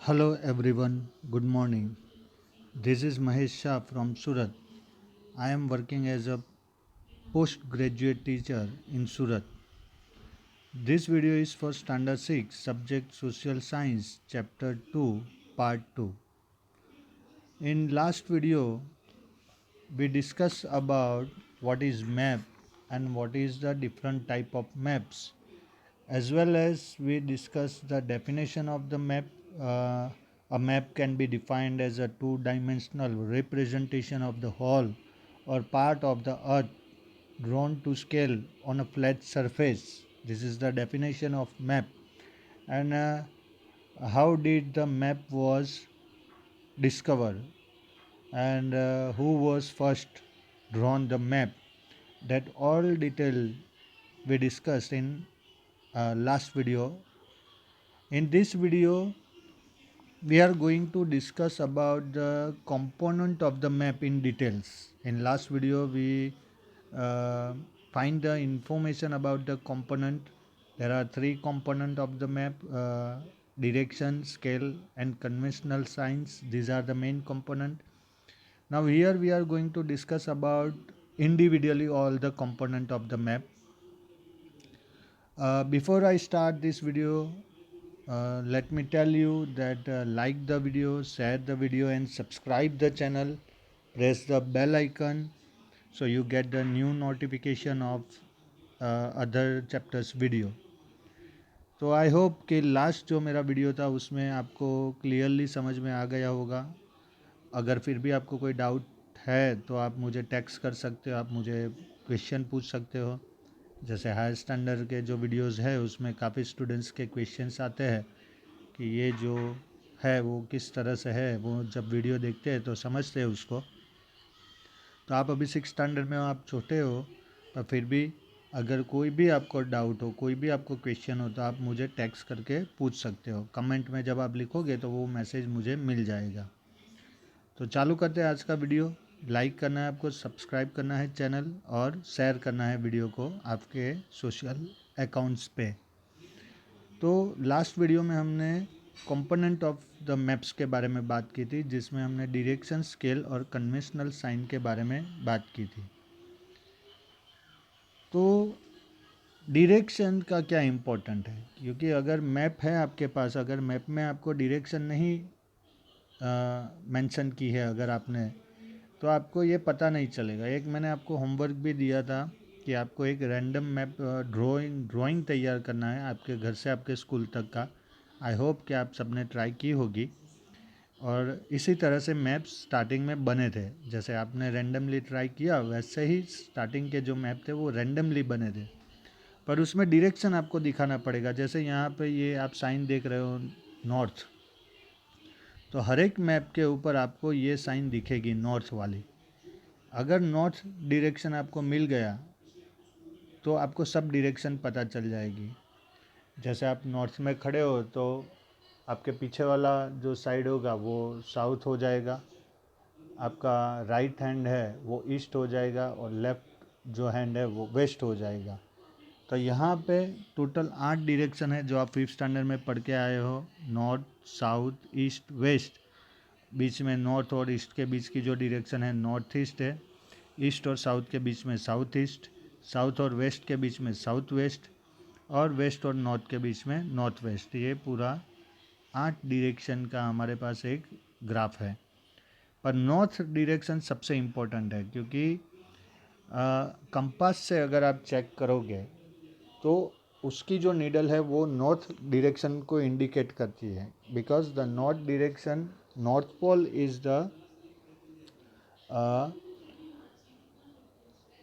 Hello everyone, good morning. This is Mahesh Shah from Surat. I am working as a postgraduate teacher in Surat. This video is for Standard 6, Subject Social Science, Chapter 2, Part 2. In last video, we discussed about what is map and what is the different type of maps, as well as we discussed the definition of the map. A map can be defined as a two-dimensional representation of the whole or part of the earth drawn to scale on a flat surface. This is the definition of map. And how did the map was discovered, and who was first drawn the map? That all detail we discussed in last video. In this video, we are going to discuss about the component of the map in details. In last video, we uh, find the information about the component. There are three component of the map: direction, scale, and conventional signs. These are the main component. Now here we are going to discuss about individually all the component of the map. Before I start this video, let me tell you that like the video, share the video, and subscribe the channel. Press the bell icon so you get the new notification of other chapters video. तो I hope कि last जो मेरा video था उसमें आपको clearly समझ में आ गया होगा. अगर फिर भी आपको कोई डाउट है तो आप मुझे टेक्स्ट कर सकते हो, आप मुझे क्वेश्चन पूछ सकते हो. जैसे हायर स्टैंडर्ड के जो वीडियोस है उसमें काफ़ी स्टूडेंट्स के क्वेश्चंस आते हैं कि ये जो है वो किस तरह से है. वो जब वीडियो देखते हैं तो समझते हैं उसको. तो आप अभी 6 स्टैंडर्ड में हो, आप छोटे हो, पर फिर भी अगर कोई भी आपको डाउट हो, कोई भी आपको क्वेश्चन हो तो आप मुझे टेक्स्ट करके पूछ सकते हो. कमेंट में जब आप लिखोगे तो वो मैसेज मुझे मिल जाएगा. तो चालू करते हैं आज का वीडियो. लाइक करना है आपको, सब्सक्राइब करना है चैनल और शेयर करना है वीडियो को आपके सोशल अकाउंट्स पे. तो लास्ट वीडियो में हमने कंपोनेंट ऑफ द मैप्स के बारे में बात की थी, जिसमें हमने डायरेक्शन, स्केल और कन्वेंशनल साइन के बारे में बात की थी. तो डायरेक्शन का क्या इम्पोर्टेंट है, क्योंकि अगर मैप है आपके पास, अगर मैप में आपको डायरेक्शन नहीं मेंशन की है अगर आपने, तो आपको ये पता नहीं चलेगा. एक मैंने आपको होमवर्क भी दिया था कि आपको एक रैंडम मैप ड्राइंग तैयार करना है आपके घर से आपके स्कूल तक का. आई होप कि आप सबने ट्राई की होगी. और इसी तरह से मैप्स स्टार्टिंग में बने थे. जैसे आपने रैंडमली ट्राई किया वैसे ही स्टार्टिंग के जो मैप थे वो रैंडमली बने थे, पर उसमें डायरेक्शन आपको दिखाना पड़ेगा. जैसे यहाँ पे ये आप साइन देख रहे हो नॉर्थ, तो हर एक मैप के ऊपर आपको ये साइन दिखेगी नॉर्थ वाली. अगर नॉर्थ डायरेक्शन आपको मिल गया तो आपको सब डायरेक्शन पता चल जाएगी. जैसे आप नॉर्थ में खड़े हो तो आपके पीछे वाला जो साइड होगा वो साउथ हो जाएगा, आपका राइट हैंड है वो ईस्ट हो जाएगा और लेफ़्ट जो हैंड है वो वेस्ट हो जाएगा. तो यहाँ पे टोटल 8 डायरेक्शन है जो आप 5th स्टैंडर्ड में पढ़ के आए हो. North, south, east, west. बीच में नॉर्थ और ईस्ट के बीच की जो डायरेक्शन है नॉर्थ ईस्ट है. ईस्ट और साउथ के बीच में साउथ ईस्ट. साउथ और वेस्ट के बीच में साउथ वेस्ट. और वेस्ट और नॉर्थ के बीच में नॉर्थ वेस्ट. ये पूरा 8 डायरेक्शन का हमारे पास एक ग्राफ है. पर नॉर्थ डायरेक्शन सबसे इम्पोर्टेंट है, क्योंकि कंपास से अगर आप चेक करोगे तो उसकी जो नीडल है वो नॉर्थ डायरेक्शन को इंडिकेट करती है. Because the north direction, north pole is the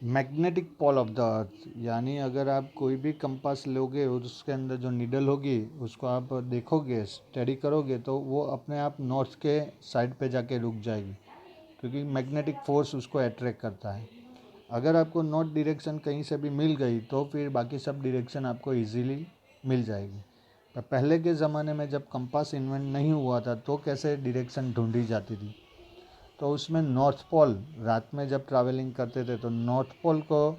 magnetic pole of the earth. यानी अगर आप कोई भी कंपास लोगे और उसके अंदर जो नीडल होगी उसको आप देखोगे, स्टडी करोगे, तो वो अपने आप नॉर्थ के साइड पे जाके रुक जाएगी, क्योंकि मैग्नेटिक फोर्स उसको अट्रैक्ट करता है. अगर आपको नॉर्थ डायरेक्शन कहीं से भी मिल गई तो फिर बाकी सब डायरेक्शन आपको इजीली मिल जाएगी. पर पहले के ज़माने में जब कंपास इन्वेंट नहीं हुआ था तो कैसे डायरेक्शन ढूंढी जाती थी, तो उसमें नॉर्थ पोल, रात में जब ट्रैवलिंग करते थे तो नॉर्थ पोल को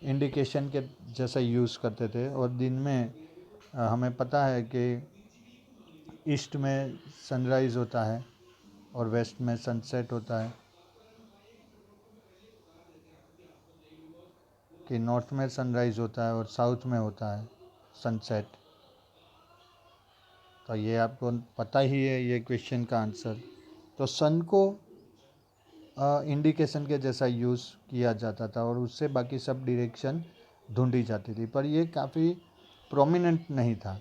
इंडिकेशन के जैसा यूज़ करते थे. और दिन में हमें पता है कि ईस्ट में सनराइज़ होता है और वेस्ट में सनसेट होता है, कि नॉर्थ में सनराइज़ होता है और साउथ में होता है सनसेट। तो ये आपको पता ही है ये क्वेश्चन का आंसर। तो सन को इंडिकेशन के जैसा यूज़ किया जाता था और उससे बाकी सब डायरेक्शन ढूंढी जाती थी, पर ये काफ़ी प्रोमिनेंट नहीं था,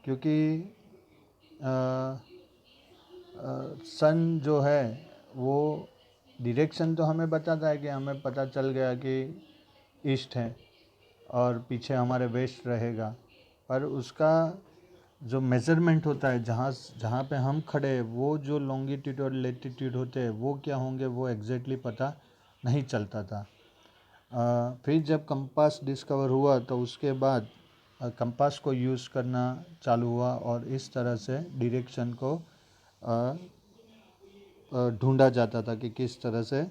क्योंकि सन जो है वो डायरेक्शन तो हमें बताता है कि हमें पता चल गया कि ईस्ट है और पीछे हमारे वेस्ट रहेगा, पर उसका जो मेज़रमेंट होता है जहाँ जहाँ पे हम खड़े हैं वो जो लॉन्गिट्यूड और लेटिट्यूड होते हैं वो क्या होंगे वो एग्जैक्टली पता नहीं चलता था। फिर जब कंपास डिस्कवर हुआ तो उसके बाद कंपास को यूज़ करना चालू हुआ और इस तरह से डायरेक्शन को ढूंढा जाता था कि किस तरह से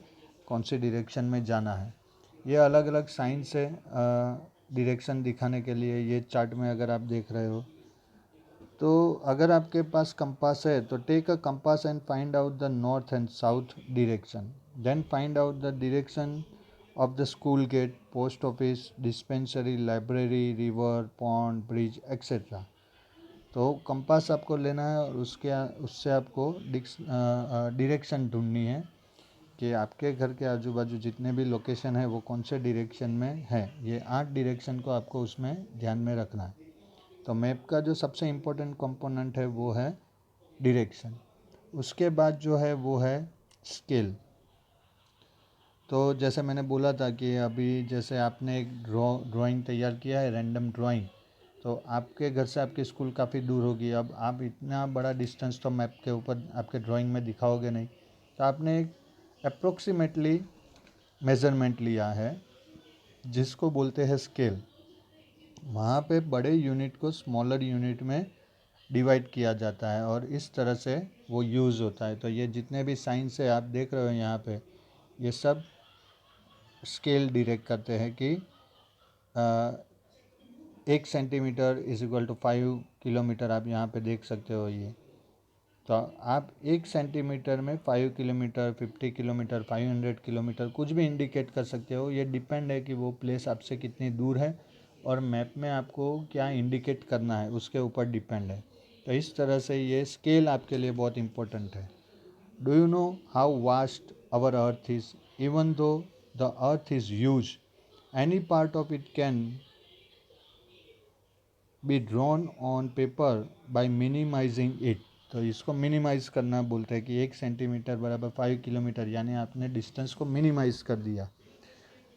कौन सी डायरेक्शन में जाना है। ये अलग अलग साइन से डायरेक्शन दिखाने के लिए, ये चार्ट में अगर आप देख रहे हो तो अगर आपके पास कंपास है तो take a compass and find out the north and south direction, then find out the direction of the school gate, post office, dispensary, library, river, pond, bridge etcetera. तो कंपास आपको लेना है और उससे आपको डायरेक्शन ढूंढनी है कि आपके घर के आजू बाजू जितने भी लोकेशन है वो कौन से डायरेक्शन में है। ये 8 डायरेक्शन को आपको उसमें ध्यान में रखना है। तो मैप का जो सबसे इम्पोर्टेंट कंपोनेंट है वो है डायरेक्शन। उसके बाद जो है वो है स्केल। तो जैसे मैंने बोला था कि अभी जैसे आपने एक ड्राइंग तैयार किया है, रैंडम ड्राइंग, तो आपके घर से आपकी स्कूल काफ़ी दूर होगी। अब आप इतना बड़ा डिस्टेंस तो मैप के ऊपर आपके ड्राइंग में दिखाओगे नहीं, तो आपने एक अप्रोक्सीमेटली मेज़रमेंट लिया है जिसको बोलते हैं स्केल। वहाँ पे बड़े यूनिट को स्मॉलर यूनिट में डिवाइड किया जाता है और इस तरह से वो यूज़ होता है। तो ये जितने भी साइंस है आप देख रहे हो यहाँ पे, ये सब स्केल डायरेक्ट करते हैं कि 1 centimetre is equal to 5 kilometre. आप यहाँ पे देख सकते हो ये। तो आप 1 सेंटीमीटर में 5 किलोमीटर, 50 किलोमीटर, 500 किलोमीटर कुछ भी इंडिकेट कर सकते हो। ये डिपेंड है कि वो प्लेस आपसे कितनी दूर है और मैप में आपको क्या इंडिकेट करना है उसके ऊपर डिपेंड है। तो इस तरह से ये स्केल आपके लिए बहुत इंपॉर्टेंट है। Do you know how vast our earth is? Even though the earth is huge, any part of it can be drawn on paper by minimising it. तो इसको मिनिमाइज़ करना बोलते हैं कि 1 सेंटीमीटर बराबर 5 किलोमीटर, यानी आपने डिस्टेंस को मिनिमाइज़ कर दिया।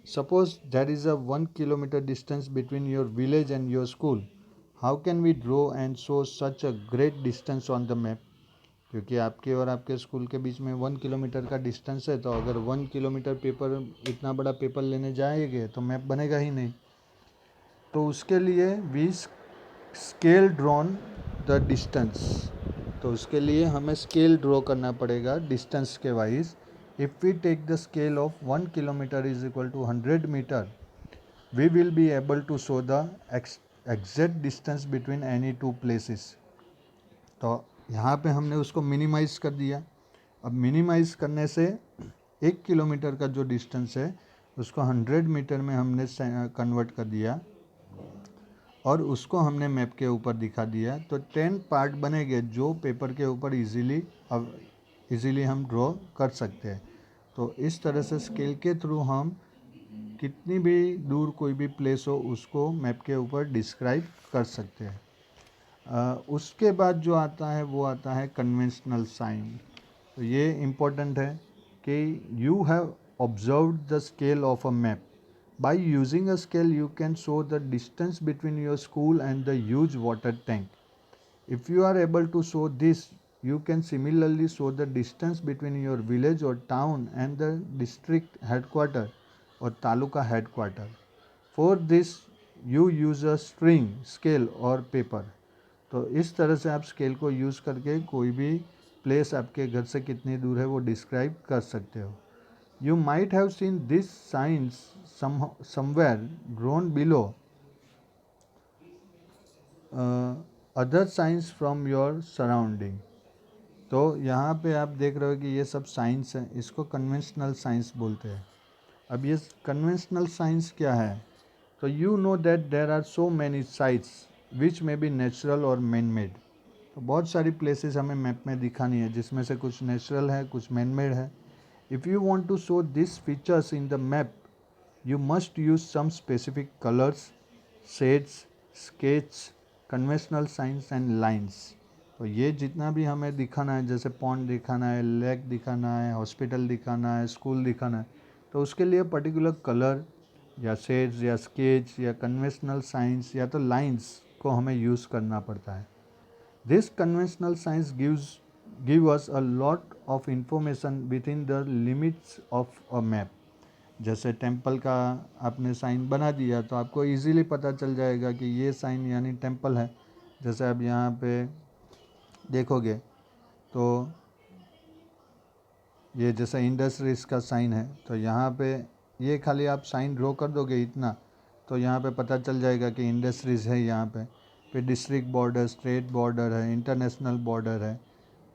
Suppose there is a 1 kilometre distance between your village and your school, how can we draw and show such a great distance on the map? क्योंकि आपके और आपके स्कूल के बीच में 1 किलोमीटर का डिस्टेंस है, तो अगर 1 किलोमीटर पेपर, इतना बड़ा पेपर लेने जाएंगे तो मैप बनेगा ही नहीं। तो उसके लिए we scale drawn the distance, तो उसके लिए हमें स्केल ड्रॉ करना पड़ेगा डिस्टेंस के wise. If we take the scale of 1 kilometre is equal to 100 metre, we will be able to show the exact distance between any two places. तो यहाँ पे हमने उसको मिनिमाइज कर दिया। अब मिनिमाइज करने से 1 किलोमीटर का जो डिस्टेंस है उसको 100 मीटर में हमने कन्वर्ट कर दिया और उसको हमने मैप के ऊपर दिखा दिया। तो 10 पार्ट बनेंगे जो पेपर के ऊपर इजीली हम ड्रॉ कर सकते हैं। तो इस तरह से स्केल के थ्रू हम कितनी भी दूर कोई भी प्लेस हो उसको मैप के ऊपर डिस्क्राइब कर सकते हैं। उसके बाद जो आता है वो आता है कन्वेंशनल साइन। तो ये इम्पोर्टेंट है कि you have observed the scale of a map. By using a scale, you can show the distance between your school and the huge water tank. If you are able to show this, you can similarly show the distance between your village or town and the district headquarter or taluka headquarter. For this, you use a string, scale or paper. तो इस तरह से आप scale को use करके कोई भी place आपके घर से कितनी दूर है वो डिस्क्राइब कर सकते हो। You might have seen these signs somewhere drawn below. Other science from your surrounding. तो यहाँ पे आप देख रहे हो कि ये सब साइंस है, इसको कन्वेंशनल साइंस बोलते हैं। अब ये कन्वेंशनल साइंस क्या है? तो you know that there are so many sites which may be natural और मैन मेड। तो बहुत सारी प्लेसेस हमें मैप में दिखानी है, जिसमें से कुछ नेचुरल है, कुछ मैन मेड है। If you want to show this features in the map, you must use some specific colors, shades, sketch, conventional signs and lines। तो ये जितना भी हमें दिखाना है, जैसे पॉन्ड दिखाना है, लेक दिखाना है, हॉस्पिटल दिखाना है, स्कूल दिखाना है, तो उसके लिए पर्टिकुलर कलर या शेड्स या स्केच या कन्वेंशनल साइंस या तो लाइंस को हमें यूज़ करना पड़ता है। This conventional signs give us a lot of information with in the limits of a map. जैसे टेंपल का आपने साइन बना दिया तो आपको इजीली पता चल जाएगा कि ये साइन यानी टेंपल है। जैसे आप यहाँ पे देखोगे तो ये जैसे इंडस्ट्रीज का साइन है, तो यहाँ पे ये खाली आप साइन ड्रॉ कर दोगे इतना, तो यहाँ पे पता चल जाएगा कि इंडस्ट्रीज है यहाँ पे। फिर डिस्ट्रिक्ट बॉर्डर, स्टेट बॉर्डर है, इंटरनेशनल बॉर्डर है।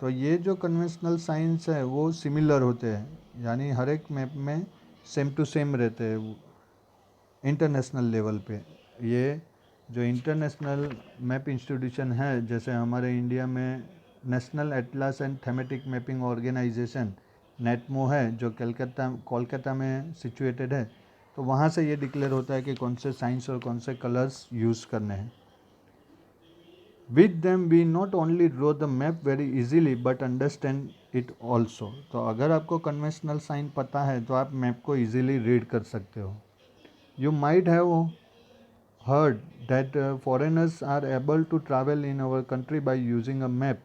तो ये जो कन्वेंशनल साइंस है वो सिमिलर होते हैं, यानी हर एक मैप में सेम टू सेम रहते हैं इंटरनेशनल लेवल पे। ये जो इंटरनेशनल मैप इंस्टीट्यूशन है, जैसे हमारे इंडिया में national atlas and thematic mapping organisation NATMO है, जो कोलकाता में सिचुएटेड है। तो वहाँ से ये डिक्लेयर होता है कि कौन से साइंस और कौन से कलर्स यूज़ करने हैं। With them we not only draw the map very easily but understand it also. तो अगर आपको कन्वेंशनल साइन पता है तो आप मैप को ईजिली रीड कर सकते हो। You might have heard that foreigners are able to travel in our country by using a map,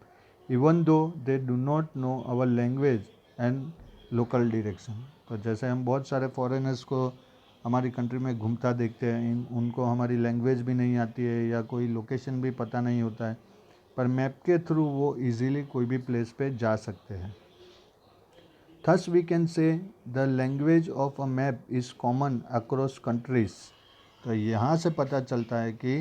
even though they do not know our language and local direction। तो जैसे हम बहुत सारे foreigners को हमारी कंट्री में घूमता देखते हैं, उनको हमारी लैंग्वेज भी नहीं आती है या कोई लोकेशन भी पता नहीं होता है, पर मैप के थ्रू वो इजीली कोई भी प्लेस पे जा सकते हैं। Thus we can say the language of a map is common across countries। तो यहाँ से पता चलता है कि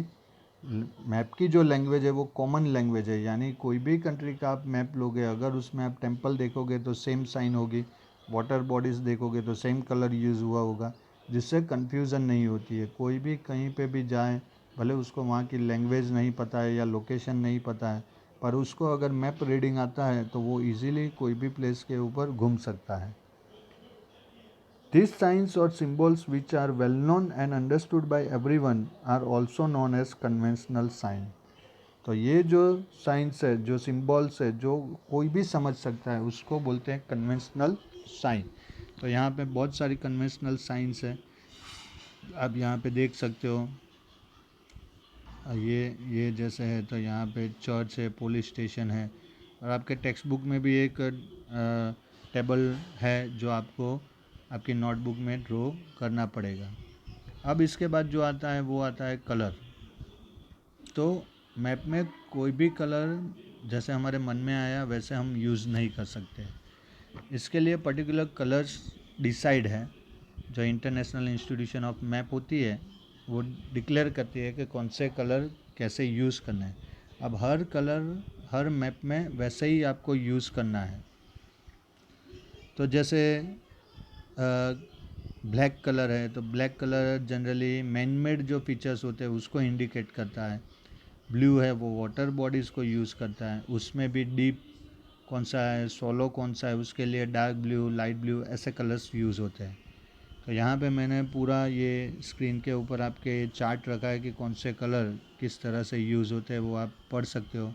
मैप की जो लैंग्वेज है वो कॉमन लैंग्वेज है, यानी कोई भी कंट्री का आप मैप लोगे, अगर उसमें आप टेंपल देखोगे तो सेम साइन होगी, वाटर बॉडीज़ देखोगे तो सेम कलर यूज़ हुआ होगा, जिससे कन्फ्यूज़न नहीं होती है। कोई भी कहीं पे भी जाए, भले उसको वहाँ की लैंग्वेज नहीं पता है या लोकेशन नहीं पता है, पर उसको अगर मैप रीडिंग आता है तो वो इजीली कोई भी प्लेस के ऊपर घूम सकता है। These signs or symbols which are well known and understood by everyone are also known as conventional sign। तो ये जो साइंस है, जो सिम्बॉल्स है, जो कोई भी समझ सकता है, उसको बोलते हैं कन्वेंशनल साइन। तो यहाँ पे बहुत सारी कन्वेंशनल साइंस है, आप यहाँ पे देख सकते हो। ये जैसे है तो यहाँ पे चर्च है, पुलिस स्टेशन है, और आपके टेक्स्ट बुक में भी एक टेबल है जो आपको आपकी नोटबुक में ड्रॉ करना पड़ेगा। अब इसके बाद जो आता है वो आता है कलर। तो मैप में कोई भी कलर जैसे हमारे मन में आया वैसे हम यूज़ नहीं कर सकते। इसके लिए पर्टिकुलर कलर्स डिसाइड है, जो इंटरनेशनल इंस्टीट्यूशन ऑफ मैप होती है वो डिक्लेयर करती है कि कौन से कलर कैसे यूज़ करना है। अब हर कलर हर मैप में वैसे ही आपको यूज़ करना है। तो जैसे ब्लैक कलर है, तो black colour generally man made जो फीचर्स होते हैं उसको इंडिकेट करता है। ब्लू है वो वाटर बॉडीज़ को यूज़ करता है, उसमें भी डीप कौन सा है, सोलो कौन सा है, उसके लिए डार्क ब्लू, लाइट ब्लू, ऐसे कलर्स यूज़ होते हैं। तो यहाँ पे मैंने पूरा ये स्क्रीन के ऊपर आपके चार्ट रखा है कि कौन से कलर किस तरह से यूज़ होते हैं, वो आप पढ़ सकते हो।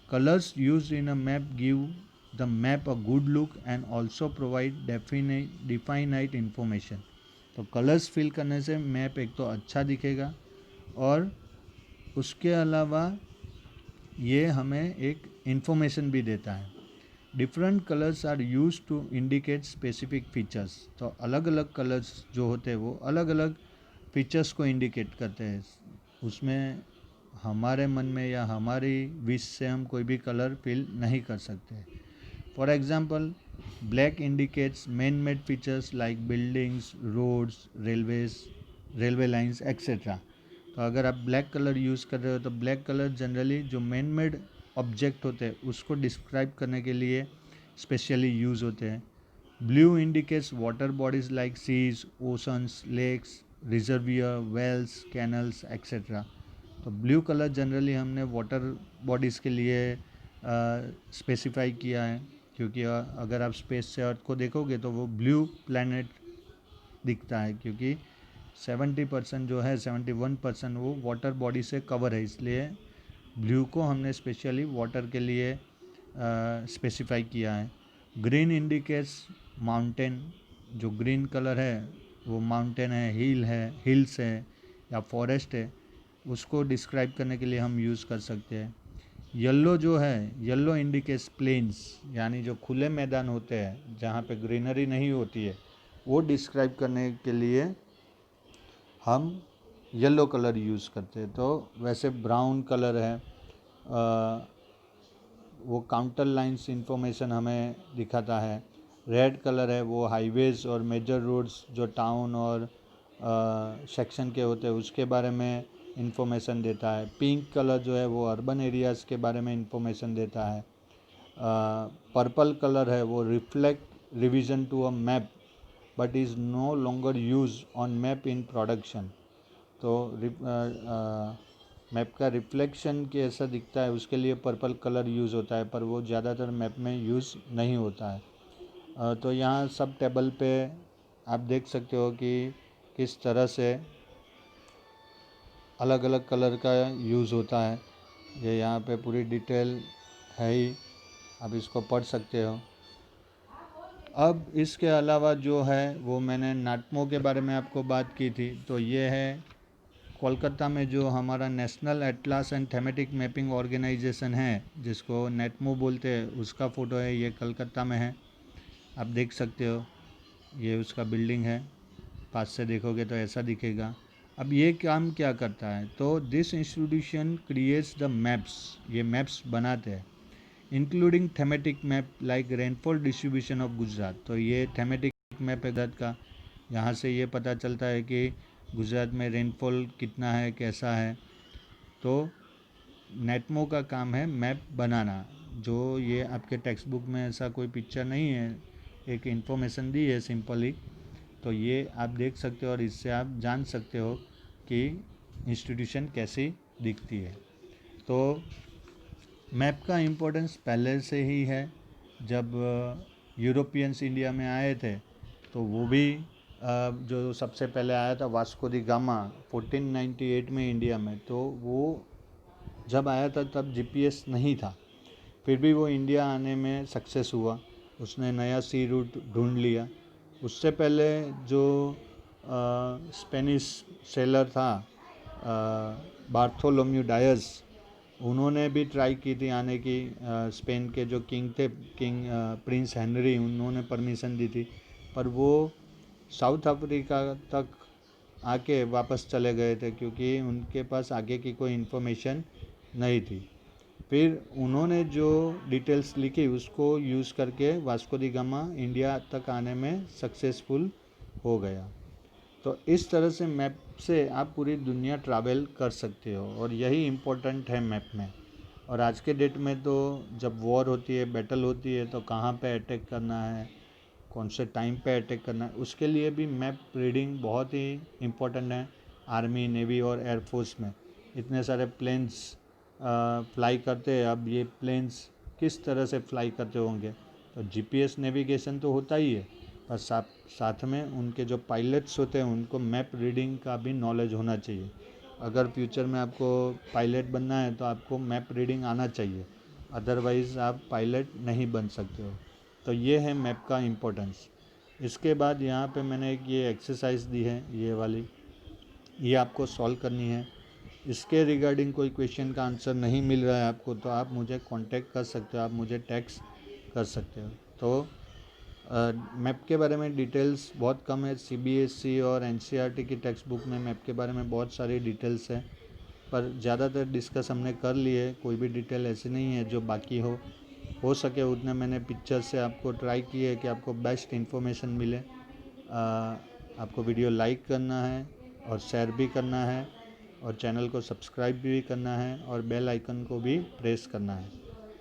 Colours used in a map give the map a good look and also provide definite information. तो कलर्स फिल करने से मैप एक तो अच्छा दिखेगा और उसके अलावा ये हमें एक इन्फॉर्मेशन भी देता है। Different colours are use to indicate specific features. तो अलग अलग कलर्स जो होते हैं वो अलग अलग फीचर्स को इंडिकेट करते हैं। उसमें हमारे मन में या हमारी विश से हम कोई भी कलर फिल नहीं कर सकते। For example, black indicates man made features like buildings, roads, railway lines etcetera. तो अगर आप ब्लैक कलर यूज़ कर रहे हो तो ब्लैक कलर जनरली जो मैन मेड ऑब्जेक्ट होते हैं उसको डिस्क्राइब करने के लिए स्पेशली यूज़ होते हैं। Blue indicates water bodies like seas, oceans, lakes, reservoir, wells, canals etcetera. तो ब्लू कलर जनरली हमने वाटर बॉडीज़ के लिए स्पेसिफाई किया है, क्योंकि अगर आप स्पेस से अर्थ को देखोगे तो वो ब्लू प्लैनेट दिखता है, क्योंकि 70% जो है 71% वो वाटर बॉडी से कवर है, इसलिए ब्लू को हमने स्पेशली वाटर के लिए स्पेसिफाई किया है। ग्रीन इंडिकेट्स माउंटेन, जो ग्रीन कलर है वो माउंटेन है, हिल्स है या फॉरेस्ट है, उसको डिस्क्राइब करने के लिए हम यूज़ कर सकते हैं। येलो जो है, येलो इंडिकेट्स प्लेन्स, यानी जो खुले मैदान होते हैं जहाँ पे ग्रीनरी नहीं होती है, वो डिस्क्राइब करने के लिए हम येलो कलर यूज़ करते हैं। तो वैसे ब्राउन कलर है, वो काउंटर लाइंस इंफॉर्मेशन हमें दिखाता है। रेड कलर है, वो हाईवेज और मेजर रोड्स जो टाउन और सेक्शन के होते हैं उसके बारे में इंफॉर्मेशन देता है। पिंक कलर जो है वो अर्बन एरियाज़ के बारे में इंफॉर्मेशन देता है। पर्पल कलर है, वो reflect revision to a map but is no longer use on map in production. तो मैप का रिफ्लेक्शन कैसा दिखता है उसके लिए पर्पल कलर यूज़ होता है, पर वो ज़्यादातर मैप में यूज़ नहीं होता है। तो यहाँ सब टेबल पे आप देख सकते हो कि किस तरह से अलग अलग कलर का यूज़ होता है। ये यहाँ पे पूरी डिटेल है ही, आप इसको पढ़ सकते हो। अब इसके अलावा जो है वो मैंने नाटमो के बारे में आपको बात की थी, तो ये है कोलकाता में जो हमारा national atlas and thematic mapping organisation है, जिसको नेटमो बोलते हैं, उसका फ़ोटो है। ये कलकत्ता में है, आप देख सकते हो। ये उसका बिल्डिंग है, पास से देखोगे तो ऐसा दिखेगा। अब ये काम क्या करता है, तो this institution creates the maps, ये मैप्स बनाते हैं, including thematic map like rainfall distribution of Gujarat. तो ये थेमेटिक मैप है गुजरात का, यहाँ से ये पता चलता है कि गुजरात में रेनफॉल कितना है, कैसा है। तो नेटमो का काम है मैप बनाना। जो ये आपके टेक्स्ट बुक में ऐसा कोई पिक्चर नहीं है, एक इन्फॉर्मेशन दी है सिंपली, तो ये आप देख सकते हो और इससे आप जान सकते हो कि इंस्टीट्यूशन कैसी दिखती है। तो मैप का इम्पोर्टेंस पहले से ही है। जब यूरोपियंस इंडिया में आए थे तो वो भी जो सबसे पहले आया था वास्को दी गामा 1498 में इंडिया में, तो वो जब आया था तब जीपीएस नहीं था, फिर भी वो इंडिया आने में सक्सेस हुआ। उसने नया सी रूट ढूंढ लिया। उससे पहले जो स्पेनिश सेलर था बार्थोलोम्यू डायस, उन्होंने भी ट्राई की थी आने की। स्पेन के जो किंग थे, प्रिंस हेनरी, उन्होंने परमिशन दी थी, पर वो साउथ अफ्रीका तक आके वापस चले गए थे, क्योंकि उनके पास आगे की कोई इन्फॉर्मेशन नहीं थी। फिर उन्होंने जो डिटेल्स लिखी उसको यूज़ करके वास्को दी गामा इंडिया तक आने में सक्सेसफुल हो गया। तो इस तरह से मैप से आप पूरी दुनिया ट्रैवल कर सकते हो, और यही इम्पोर्टेंट है मैप में। और आज के डेट में तो जब वॉर होती है, बैटल होती है, तो कहाँ पे अटैक करना है, कौन से टाइम पे अटैक करना है, उसके लिए भी मैप रीडिंग बहुत ही इम्पोर्टेंट है। आर्मी, नेवी और एयरफोर्स में इतने सारे प्लेन्स फ्लाई करते हैं। अब ये प्लेन्स किस तरह से फ्लाई करते होंगे, तो जीपीएस नेविगेशन तो होता ही है, पर साथ में उनके जो पायलट्स होते हैं उनको मैप रीडिंग का भी नॉलेज होना चाहिए। अगर फ्यूचर में आपको पायलट बनना है तो आपको मैप रीडिंग आना चाहिए, अदरवाइज़ आप पायलट नहीं बन सकते हो। तो ये है मैप का इम्पोर्टेंस। इसके बाद यहाँ पे मैंने एक ये एक्सरसाइज दी है, ये वाली, ये आपको सॉल्व करनी है। इसके रिगार्डिंग कोई क्वेश्चन का आंसर नहीं मिल रहा है आपको, तो आप मुझे कांटेक्ट कर सकते हो, आप मुझे टेक्स्ट कर सकते हो। तो मैप के बारे में डिटेल्स बहुत कम है। सीबीएसई और एनसीईआरटी की टेक्स्ट बुक में मैप के बारे में बहुत सारी डिटेल्स है, पर ज़्यादातर डिस्कस हमने कर लिए। कोई भी डिटेल ऐसी नहीं है जो बाकी हो सके उतने मैंने पिक्चर से आपको ट्राई की है कि आपको बेस्ट इन्फॉर्मेशन मिले। आपको वीडियो लाइक करना है और शेयर भी करना है। और चैनल को सब्सक्राइब भी करना है और बेल आइकन को भी प्रेस करना है।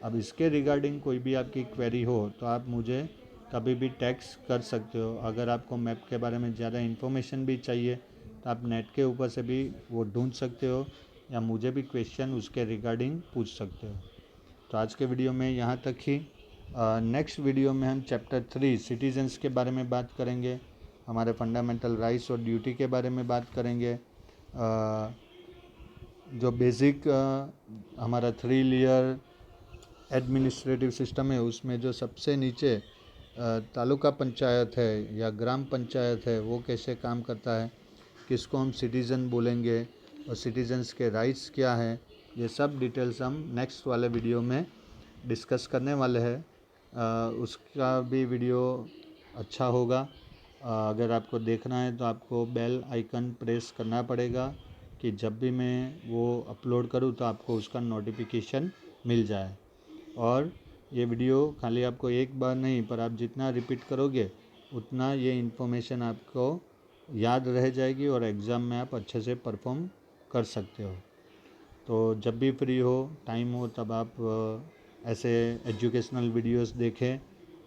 अब इसके रिगार्डिंग कोई भी आपकी क्वेरी हो तो आप मुझे कभी भी टेक्स्ट कर सकते हो। अगर आपको मैप के बारे में ज़्यादा इन्फॉर्मेशन भी चाहिए तो आप नेट के ऊपर से भी वो ढूंढ सकते हो या मुझे भी क्वेश्चन उसके रिगार्डिंग पूछ सकते हो। तो आज के वीडियो में यहाँ तक ही। नेक्स्ट वीडियो में हम चैप्टर 3 सिटीजन्स के बारे में बात करेंगे, हमारे फंडामेंटल राइट्स और ड्यूटी के बारे में बात करेंगे। जो बेसिक हमारा 3 लेयर एडमिनिस्ट्रेटिव सिस्टम है उसमें जो सबसे नीचे तालुका पंचायत है या ग्राम पंचायत है वो कैसे काम करता है, किसको हम सिटीज़न बोलेंगे और सिटीजन्स के राइट्स क्या है, ये सब डिटेल्स हम नेक्स्ट वाले वीडियो में डिस्कस करने वाले हैं। उसका भी वीडियो अच्छा होगा। अगर आपको देखना है तो आपको बेल आइकन प्रेस करना पड़ेगा कि जब भी मैं वो अपलोड करूँ तो आपको उसका नोटिफिकेशन मिल जाए। और ये वीडियो खाली आपको एक बार नहीं पर आप जितना रिपीट करोगे उतना ये इन्फॉर्मेशन आपको याद रह जाएगी और एग्ज़ाम में आप अच्छे से परफॉर्म कर सकते हो। तो जब भी फ्री हो, टाइम हो, तब आप ऐसे एजुकेशनल वीडियोस देखें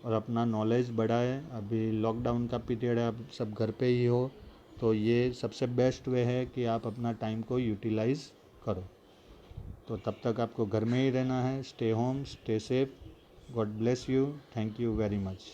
और अपना नॉलेज बढ़ाएं। अभी लॉकडाउन का पीरियड है, आप सब घर पे ही हो, तो ये सबसे बेस्ट वे है कि आप अपना टाइम को यूटिलाइज़ करो। तो तब तक आपको घर में ही रहना है। Stay home, stay safe. God bless you. Thank you very much.